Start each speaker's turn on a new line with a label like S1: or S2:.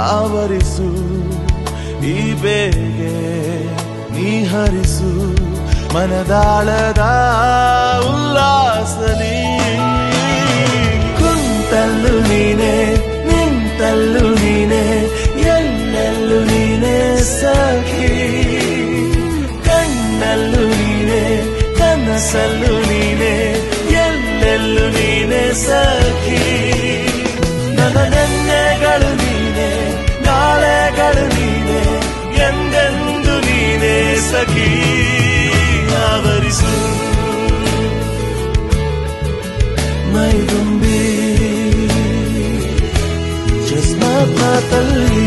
S1: ಆವರಿಸು ಈ ಬೇಗೆ ನೀ ಹರಿಸು ಮನದಾಳದ ಉಲ್ಲಾಸಲಿ ಕುಂತಲ್ಲು ನೀನೆ ನಿಂತಲ್ಲು ನೀನೆ ಎಲ್ಲೆಲ್ಲೂ ನೀನೆ ಸಖಿ ಕಣ್ಣಲ್ಲೂ ನೀನೆ ಕನಸಲ್ಲೂ ನೀನೆ ಎಲ್ಲೆಲ್ಲೂ ನೀನೆ ಸಖಿ ನನ್ನ ನೆನ್ನೆಗಳು ನೀನೆ ನಾಳೆಗಳು ನೀನೆ ಎಂದೆಂದು ನೀನೆ ಸಖಿ ಆವರಿಸು ಮೈದುಂಬಿ ಚಸ್ಮಾ ತಲ್ಲಿ